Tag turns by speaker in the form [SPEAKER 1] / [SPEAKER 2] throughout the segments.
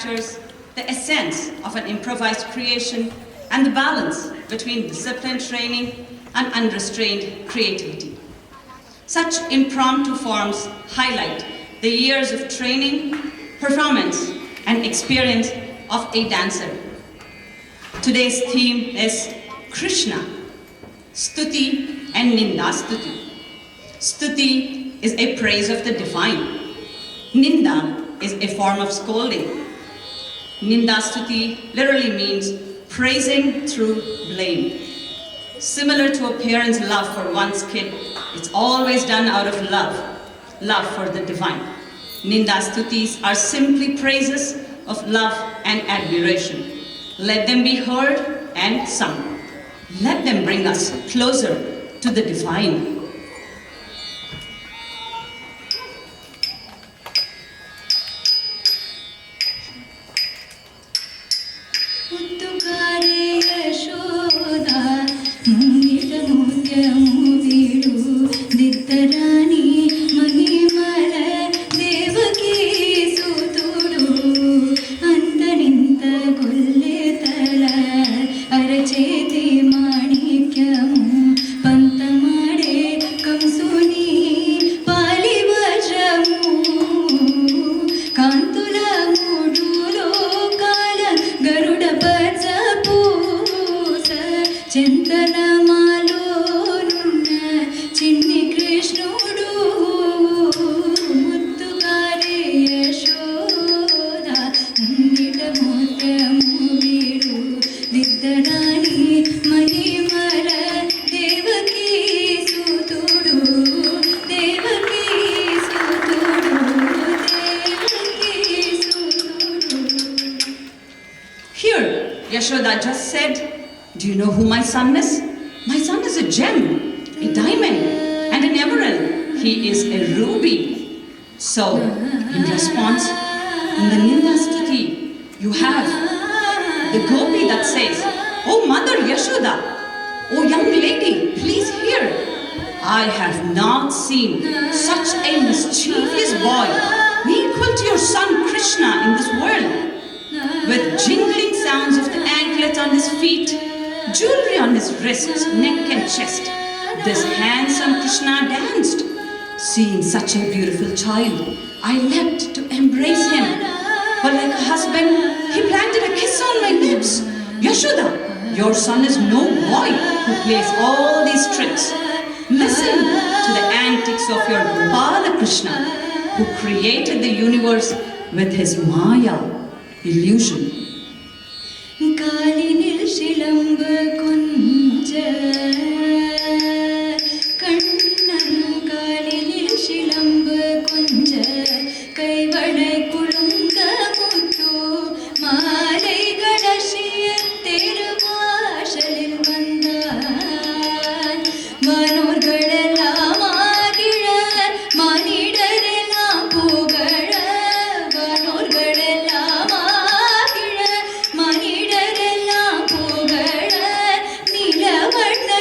[SPEAKER 1] captures the essence of an improvised creation and the balance between disciplined training and unrestrained creativity. Such impromptu forms highlight the years of training, performance, and experience of a dancer. Today's theme is Krishna, Stuti and Ninda Stuti. Stuti is a praise of the divine. Ninda is a form of scolding. Ninda Stuti literally means praising through blame. Similar to a parent's love for one's kid, it's always done out of love for the divine. Ninda Stutis are simply praises of love and admiration. Let them be heard and sung. Let them bring us closer to the divine. Yashoda just said, do you know who my son is? My son is a gem, a diamond, and an emerald. He is a ruby. So, in response, in the Ninda Stuti, you have the gopi that says, oh mother Yashoda, oh young lady, please hear. I have not seen such a mischievous boy equal to your son Krishna in this world. With jingling sounds of the anklets on his feet, jewelry on his wrists, neck and chest, this handsome Krishna danced. Seeing such a beautiful child, I leapt to embrace him. But like a husband, he planted a kiss on my lips. Yashoda, your son is no boy who plays all these tricks. Listen to the antics of your Bala Krishna, who created the universe with his Maya illusion.
[SPEAKER 2] Kalinil Shilamba Kunja Kannan Kalinil Shilamba Kunja Kaivadai Kulunga Muttu Malai Gadashiya Teruvashalil Vandan Vanor Gadala Magida Manidare Pugada Vanor Gadala Manidare Pugada Nila Varna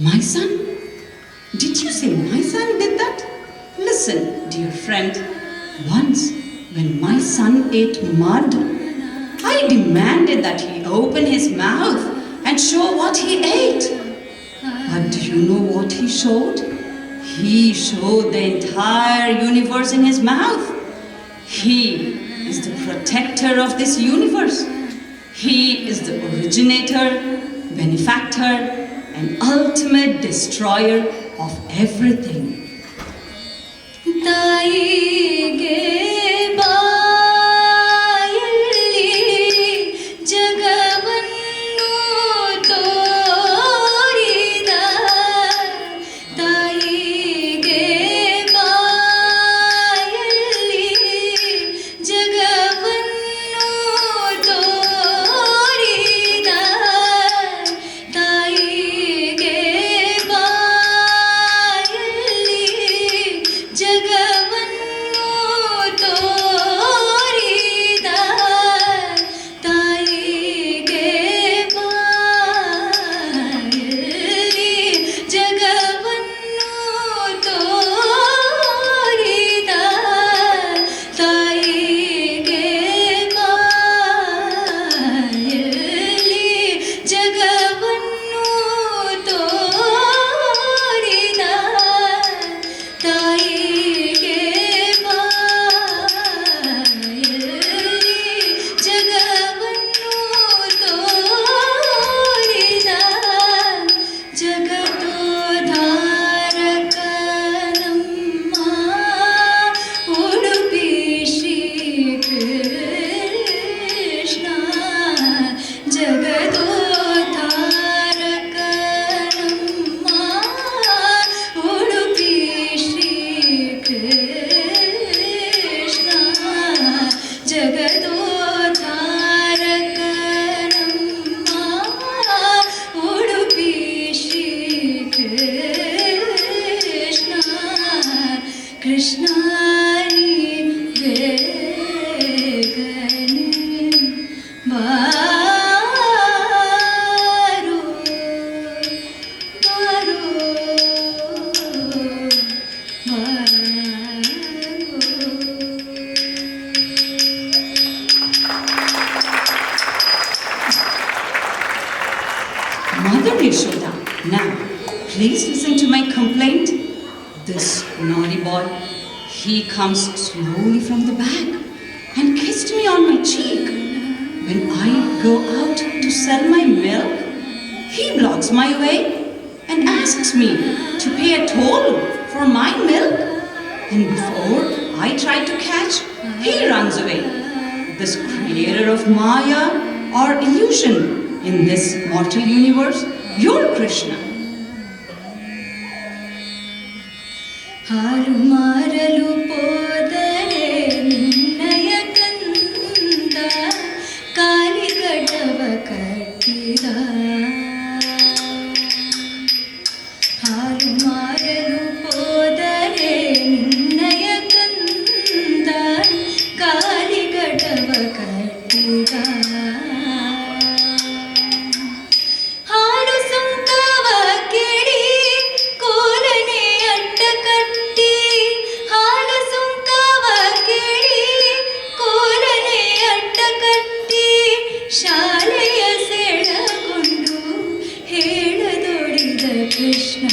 [SPEAKER 1] My son? Did you say my son did that? Listen, dear friend. Once, when my son ate mud, I demanded that he open his mouth and show what he ate. But do you know what he showed? He showed the entire universe in his mouth. He is the protector of this universe. He is the originator, benefactor, and ultimate destroyer of everything.
[SPEAKER 2] ತಾಯಿಗೆ ಬಾಯಲ್ಲಿ ಜಗವನ್ನು ತೋರಿದ ತಾಯಿಗೆ ಬಾಯಲ್ಲಿ ಜಗವನ್ನು ತೋರಿದ ತಾಯಿಗೆ ಬಾಯಲ್ಲಿ ಜಗವನ್ನು ತೋರಿದ ತಾಯಿಗೆ ಬಾಯಲ್ಲಿ ಜಗವನ್ನು ತೋರಿದ ತಾಯಿಗೆ ಬಾಯಲ್ಲಿ ಜಗವನ್ನು ತೋರಿದ ತಾಯಿಗೆ ಬಾಯಲ್ಲಿ ಜಗವನ್ನು ತೋರಿದ ಜಗದೋದ್ಧಾರಕ ನಮ್ಮ ಉಡುಪಿ ಶ್ರೀ ಕೃಷ್ಣ ಜಗದೋದ್ಧಾರಕ ನಮ್ಮ ಉಡುಪಿ ಶ್ರೀ ಕೃಷ್ಣ ಜಗದೋದ್ಧಾರಕ ನಮ್ಮ ಉಡುಪಿ ಶ್ರೀ ಕೃಷ್ಣ ಕೃಷ್ಣ ನೀ ಬೇಗನೆ ಬಾರೋ ಬಾರೋ
[SPEAKER 1] Mother Yashoda, now please listen to my complaint. This naughty boy, he comes slowly from the back and kissed me on my cheek. When I go out to sell my milk, he blocks my way and asks me to pay a toll for my milk. And before I try to catch, he runs away. This creator of Maya or illusion in this mortal universe, your Krishna.
[SPEAKER 2] ಹಾಲು ಮಾರಲು ಹೋದರೆ ನಿನ್ನಯ ಕಂದ ಕಾಲಿಗಡವ ಕಟ್ಟಿದ ಹಾಲು ಮಾರಲು ಹೋದರೆ ನಿನ್ನಯ ಕಂದ ಕಾಲಿಗಡವ ಕಟ್ಟಿದ ಹಾಡು ಸುಂಕವ ಕೇಳಿ ಕೋಲನೆ ಅಡ್ಡ ಕಟ್ಟಿ ಹಾಲು ಸುಂಕವ ಕೇಳಿ ಕೋಲನೆ ಅಡ್ಡ ಕಟ್ಟಿ ಶಾಲೆಯ ಸೆಳಗೊಂಡು ಹೇಳದೊಡಿದ ಕೃಷ್ಣ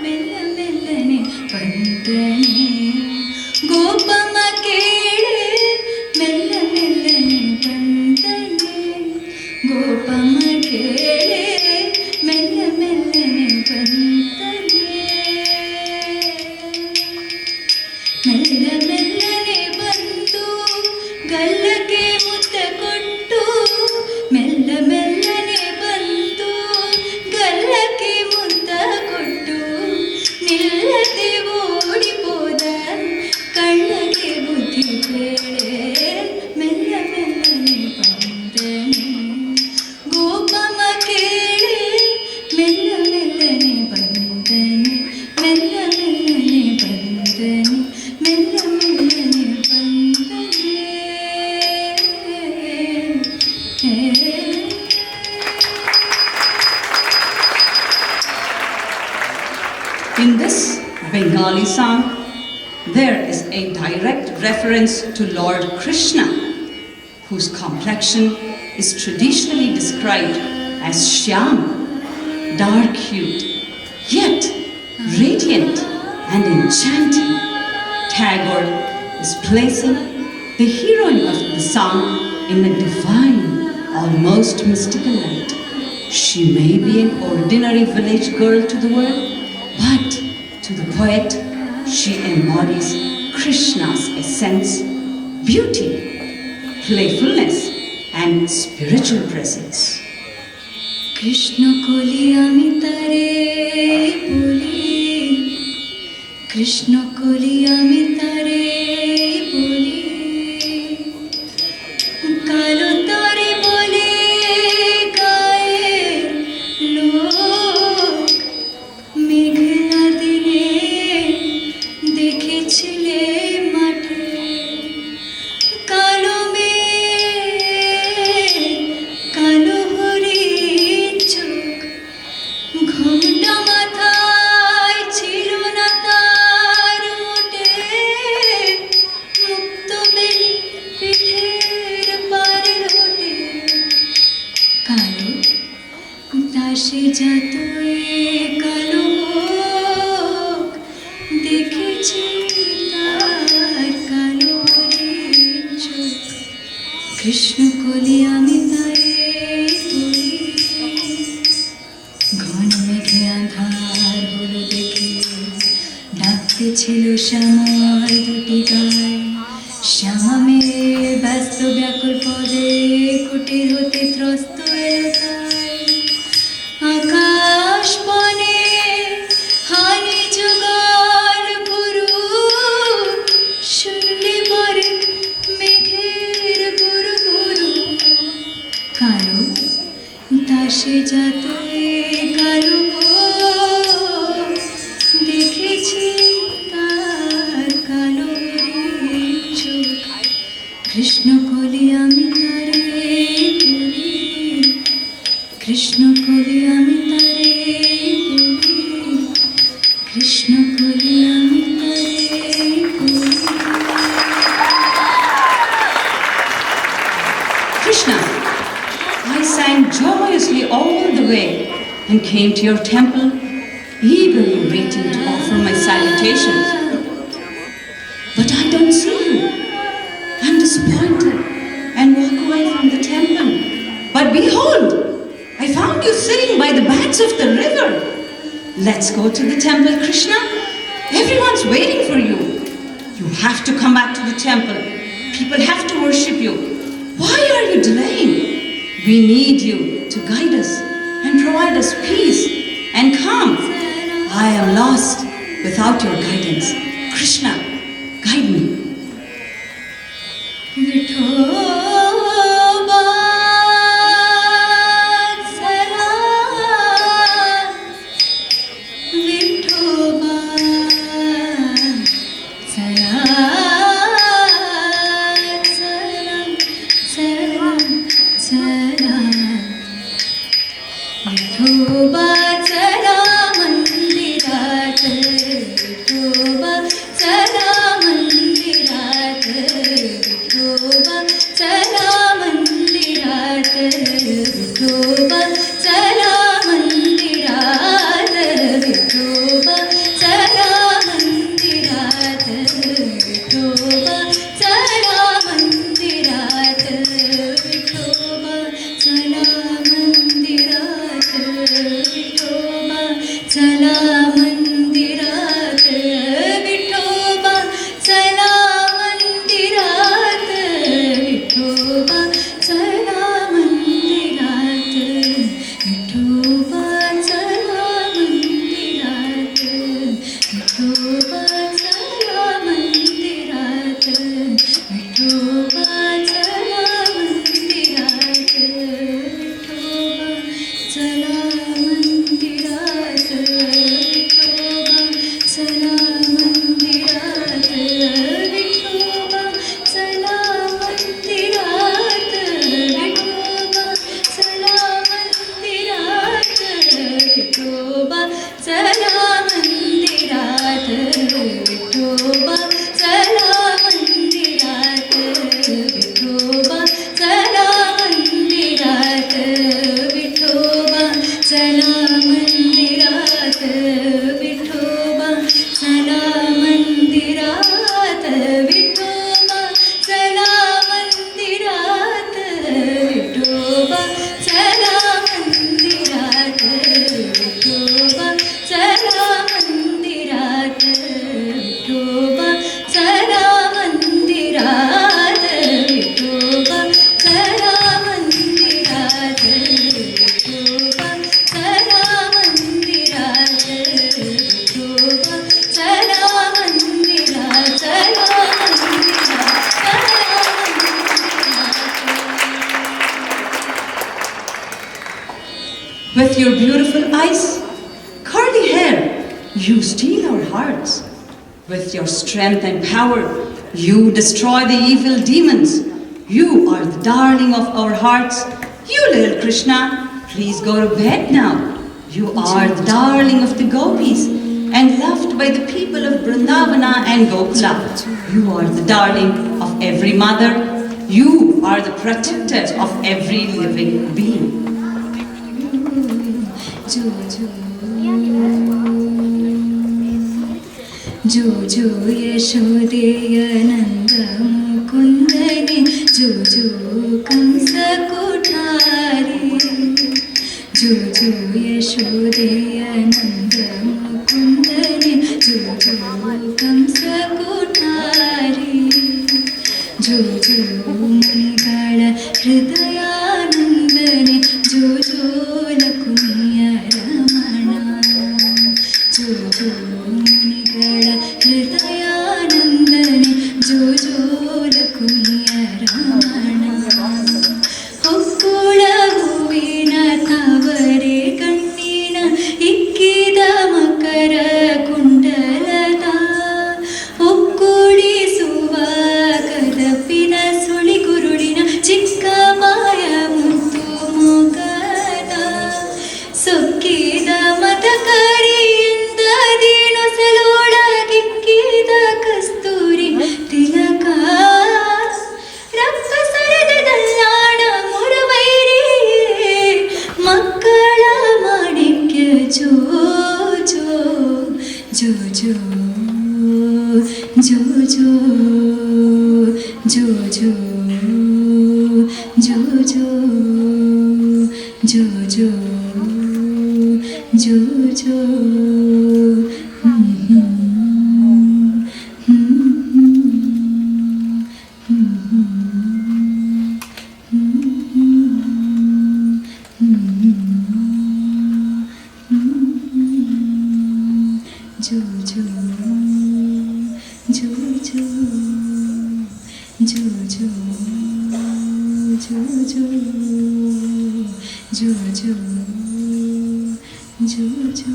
[SPEAKER 2] ಮೆಲ್ಲ ಮೆಲ್ಲನೆ ಬಂದನೆ ಗೋಪಮ್ಮ ಕೇಳೆ ಮೆಲ್ಲ ಮೆಲ್ಲನೆ ಬಂದನೆ ಗೋಪಮ್ಮ ಕೇಳೆ ಮೆಲ್ಲ ಮೆಲ್ಲನೆ ಬಂದನೆ ಮೆಲ್ಲ ಮೆಲ್ಲನೆ ಬಂದು ಗಲ್ಲಕ್ಕೆ ಮುತ್ತ ಕೊಟ್ಟು ಮೆಲ್ಲ ಮೆಲ್ಲನೆ ಬಂದು ಗಲ್ಲಕ್ಕೆ ಮುತ್ತ ಕೊಟ್ಟು ನಿಲ್ಲದೆ ಓಡಿಪೋದ
[SPEAKER 1] Bengali song, there is a direct reference to Lord Krishna, whose complexion is traditionally described as Shyam, dark-hued, yet radiant and enchanting. Tagore is placing the heroine of the song in a divine, almost mystical light. She may be an ordinary village girl to the world, but to the poet, she embodies Krishna's essence, beauty, playfulness, and spiritual presence.
[SPEAKER 2] Krishna কলি আমি তারে বলি, কৃষ্ণ কলি আমি তারে বলি, কালো তারে বলে গায়ে লোক, মেঘলা দিনে দেখেছিলে মাঠে, কালো মেঘ, কালো হরিণ চোখ, ঘোমটা মাথায় ছিল না তার মোটে, মুক্ত বেলি পিঠের পারে লোটে, কালো তাসে যাতয়ে কালো হোক, দেখেছি তার কালো হরিণ চোখ, কৃষ্ণ কলি আমি তারে বলি, ঘন মেঘে আধার হলো দেখে, ডাকতে ছিল শ্যামার দুটি গায়, শ্যামা মেয়ে ব্যস্ত ব্যাকুল পদে, কুটির হতে ত্রস্ত এলো তাই, আকাশ বনে হানি যুগল গুরু, শুনলে পরে মেঘের গুরু গুরু, কালো তাসে যাতয়ে কালো হোক, দেখেছি তার কালো হরিণ চোখ, কৃষ্ণ কলি আমি তারে বলি, কৃষ্ণ কলি আমি তারে বলি, কৃষ্ণ কলি আমি তারে বলি।
[SPEAKER 1] Krishna, I sang joyously all the way and came to your temple, eagerly waiting to offer my salutations. But I don't see you. I'm disappointed and walk away from the temple. But behold, I found you sitting by the banks of the river. Let's go to the temple, Krishna. Everyone's waiting for you. You have to come back to the temple. People have to worship you. Why are you delaying? We need you to guide us and provide us peace and calm. I am lost without your guidance. Krishna, guide me.
[SPEAKER 2] Vithoba चला, विठोबा चला, चला, चला, चला, विठोबा चला मंदिरात, Vithoba
[SPEAKER 1] With your beautiful eyes, curly hair, you steal our hearts. With your strength and power, you destroy the evil demons. You are the darling of our hearts. You little Krishna, please go to bed now. You are the darling of the gopis and loved by the people of Vrindavana and Gokula. You are the darling of every mother. You are the protector of every living being.
[SPEAKER 2] जो जो यशोदेय नंद मुकुंदने जो जो कंस कुठारी जो जो यशोदेय नंद मुकुंदने जो जो कंस कुठारी जो जो मुनिगण हृदयानंदने जो जो लकुमिय रमणा जो जो मुनिगण हृदयानंदने जो जो लकुमिय रमणा ಹೊಕ್ಕುಳ ಹೂವಿನ ತಾವರೆ ಕಣ್ಣಿನ ಇಕ್ಕಿದ ಮಕರ ಕುಂಡಲದ ಒಕ್ಕೂಡಿಸುವ ಕದಪಿನ ಸುಳಿಗುರುಳಿನ ಚಿಕ್ಕ ಮಾಯ ಮುತ್ತು ಮೊಗದ ಸೊಕ್ಕಿದ ಮತಕರಿಯಿಂದ ದೀನೊಸಲೊಳಗಿಕ್ಕಿದ ಕಸ್ತೂರಿ ತಿಲಕ ರಪ್ಪಸರದ ದಲ್ಲಾಣ ಮುರವೈರಿಯೇ ಮಕ್ಕಳ ಮಾಣಿಕ್ಯ ಜೋ ಜೋ ಜೋ ಜೋ ಜೋ ಜೋ ಜೋ ಜೋ ಜೋ ಜೋ ಜೋ ಜೋ ಜೋ ಜೋ जो जो जो जो जो जो जो जो जो जो जो जो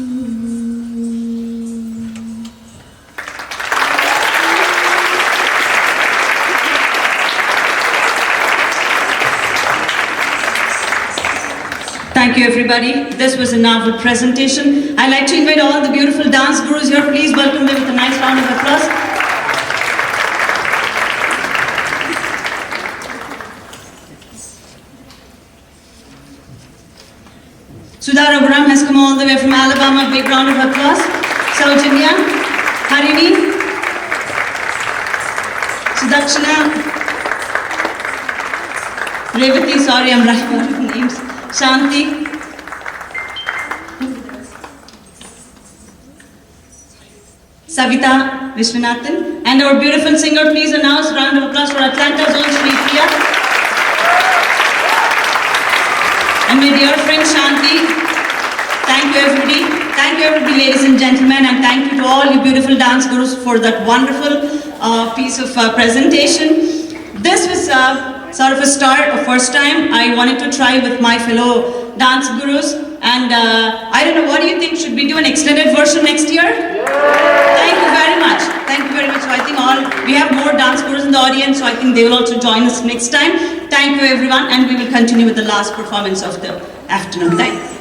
[SPEAKER 1] Thank you, everybody. This was a novel presentation. I'd like to invite all the beautiful dance gurus here. Please welcome them with a nice round of applause. Sudha Raghuram has come all the way from Alabama. Big round of applause. Saujanya, Harini, Sudakshana, Revati, sorry, I'm running out of names. Shanti, Savita Vishwanathan, and our beautiful singer. Please announce round of applause for Atlanta Zone Shri Priya. And my dear friend Shanti, thank you everybody. Thank you everybody, ladies and gentlemen, and thank you to all you beautiful dance gurus for that wonderful piece of presentation. This was sort of a start, a first time I wanted to try with my fellow dance gurus, and I don't know, what do you think? Should we do an extended version next year? Thank you very much. Thank you very much. So I think we have more dance gurus in the audience, so I think they will also join us next time. Thank you everyone, and we will continue with the last performance of the afternoon. Thank you.